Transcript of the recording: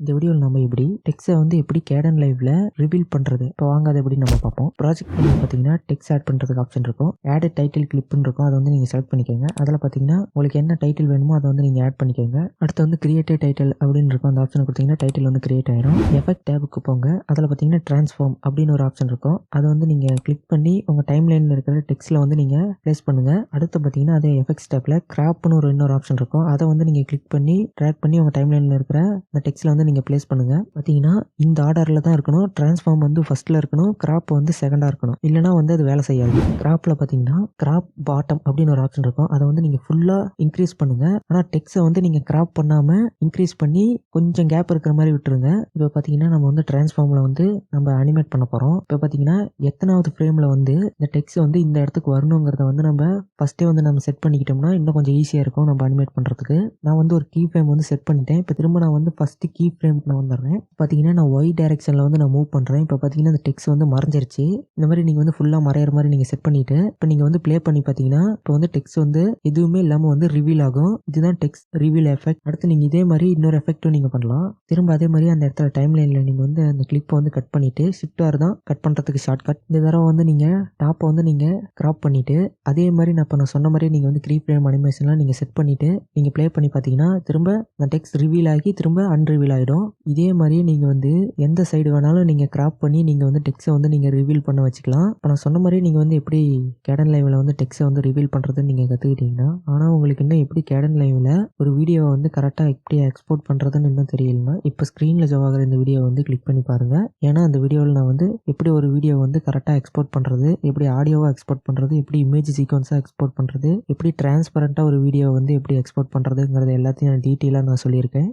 இந்த வீடியோவில் நம்ம எப்படி டெக்ஸ்ட்டை வந்து எப்படி Kdenliveல ரிவீல் பண்ணுறது இப்போ வாங்க அதை எப்படி நம்ம பார்ப்போம். ப்ராஜெக்ட் பண்ணி பார்த்தீங்கன்னா டெக்ஸ்ட் ஆட் பண்ணுறதுக்கு ஆப்ஷன் இருக்கும். ஆட் டைட்டில் கிளிப்னு இருக்கும். அதை வந்து நீங்கள் செலக்ட் பண்ணிக்கோங்க. அதில் பார்த்தீங்கன்னா உங்களுக்கு என்ன டைட்டில் வேணுமோ அதை வந்து நீங்கள் ஆட் பண்ணிக்கோங்க. அடுத்து வந்து கிரியேட்டிவ் டைட்டில் அப்படின்னு இருக்கும். அந்த ஆப்ஷன் கொடுத்தீங்கன்னா டைட்டில் வந்து கிரியேட் ஆயிரும். எஃபெக்ட் டேபுக்கு போங்க. அதில் பார்த்தீங்கன்னா டிரான்ஸ்ஃபார்ம் அப்படின்னு ஒரு ஆப்ஷன் இருக்கும். அதை வந்து நீங்கள் கிளிக் பண்ணி உங்கள் டைம் லைனில் இருக்கிற டெக்ஸ்ட்டில் வந்து நீங்கள் ப்ளேஸ் பண்ணுங்கள். அடுத்து பார்த்தீங்கன்னா அதே எஃபெக்ட்ஸ் டேப்பில் கிராப்னு இன்னொரு ஆப்ஷன் இருக்கும். அதை வந்து நீங்கள் கிளிக் பண்ணி ட்ராக் பண்ணி உங்கள் டைம் லைனில் இருக்கிற அந்த டெக்ஸ்ட்டில் வந்து நீங்கள் ப்ளேஸ் பண்ணுங்க. பார்த்தீங்கன்னா இந்த ஆர்டரில் தான் இருக்கணும். டிரான்ஸ்ஃபார்ம் வந்து ஃபர்ஸ்ட்ல இருக்கணும், கிராப் வந்து செகண்டாக இருக்கணும். இல்லைனா வந்து அது வேலை செய்யாது. கிராப்பில் பார்த்தீங்கன்னா கிராப் பாட்டம் அப்படின்னு ஒரு ஆப்ஷன் இருக்கும். அதை வந்து நீங்கள் ஃபுல்லாக இன்க்ரீஸ் பண்ணுங்க. ஆனால் டெக்ஸ்ட்டை வந்து நீங்கள் கிராப் பண்ணாமல் இன்க்ரீஸ் பண்ணி கொஞ்சம் கேப் இருக்கிற மாதிரி விட்டுருங்க. இப்போ பார்த்தீங்கன்னா நம்ம வந்து டிரான்ஸ்ஃபார்மில் வந்து நம்ம அனிமேட் பண்ண போகிறோம். இப்போ பார்த்தீங்கன்னா எத்தனாவது ஃப்ரேமில் வந்து இந்த டெக்ஸ்ட் வந்து இந்த இடத்துக்கு வரணுங்கிறத வந்து நம்ம ஃபஸ்ட்டே வந்து நம்ம செட் பண்ணிக்கிட்டோம்னா இன்னும் கொஞ்சம் ஈஸியாக இருக்கும் நம்ம அனிமேட் பண்ணுறதுக்கு. நான் வந்து ஒரு கீ ஃப்ரேம் வந்து செட் பண்ணிட்டேன். இப்போ திரும்ப நான் வந்து ஃபஸ்ட்டு கீ ஃப்ரேம்க்கு நான் வந்துடுறேன். பார்த்தீங்கன்னா நான் ஒய் டைரக்ஷனில் வந்து நான் மூவ் பண்ணுறேன். இப்போ பார்த்தீங்கன்னா இந்த டெக்ஸ்ட் வந்து மறைஞ்சிருச்சு. இந்த மாதிரி நீங்கள் வந்து ஃபுல்லாக மறையிற மாதிரி நீங்கள் செட் பண்ணிவிட்டு இப்போ நீங்கள் வந்து ப்ளே பண்ணி பார்த்தீங்கன்னா இப்போ வந்து டெக்ஸ்ட் வந்து எதுவுமே இல்லாமல் வந்து ரிவீல் ஆகும். இதுதான் டெக்ஸ்ட் ரிவீல் எஃபெக்ட். அடுத்து நீங்கள் இதே மாதிரி இன்னொரு எஃபெக்ட்டும் நீங்கள் பண்ணலாம். திரும்ப அதே மாதிரி அந்த இடத்துல டைம் லைனில் நீங்கள் வந்து அந்த கிளிப்பை வந்து கட் பண்ணிவிட்டு ஷிஃப்டாக தான் கட் பண்ணுறதுக்கு ஷார்ட் கட். இந்த தடவை வந்து நீங்கள் டாப்பை வந்து நீங்கள் கிராப் பண்ணிவிட்டு அதே மாதிரி நான் சொன்ன மாதிரி நீங்கள் வந்து க்ரீ ஃப்ரேம் அனிமேஷன்லாம் நீங்கள் செட் பண்ணிவிட்டு நீங்கள் ப்ளே பண்ணி பார்த்தீங்கன்னா திரும்ப அந்த டெக்ஸ்ட் ரிவீல் ஆகி திரும்ப அன்ரிவீல் ஆகிடும். இதே மாதிரியே நீங்கள் வந்து எந்த சைடு வேணாலும் நீங்கள் கிராப் பண்ணி நீங்கள் வந்து டெக்ஸ்ட்டை வந்து நீங்கள் ரிவீல் பண்ண வச்சுக்கலாம். இப்போ நான் சொன்ன மாதிரி நீங்கள் வந்து எப்படி Kdenliveல வந்து டெக்ஸ்ட்டை வந்து ரிவீல் பண்ணுறதுன்னு நீங்கள் கற்றுக்கிட்டீங்கன்னா, ஆனால் உங்களுக்கு இன்னும் எப்படி Kdenliveல ஒரு வீடியோவை வந்து கரெக்டாக எப்படி எக்ஸ்போர்ட் பண்ணுறதுன்னு இன்னும் தெரியலனா இப்போ ஸ்க்ரீனில் ஜவாகிற இந்த வீடியோவை வந்து கிளிக் பண்ணி பாருங்கள். ஏன்னா அந்த வீடியோவில் நான் வந்து எப்படி ஒரு வீடியோ வந்து கரெக்டாக எக்ஸ்போர்ட் பண்ணுறது, எப்படி ஆடியோவாக எக்ஸ்போர்ட் பண்ணுறது, எப்படி இமேஜ் சீக்வன்ஸாக எக்ஸ்போர்ட் பண்ணுறது, எப்படி டிரான்ஸ்பரண்ட்டாக ஒரு வீடியோ வந்து எப்படி எக்ஸ்போர்ட் பண்ணுறதுங்கிறது எல்லாத்தையும் நான் டீட்டெயிலாக நான் சொல்லியிருக்கேன்.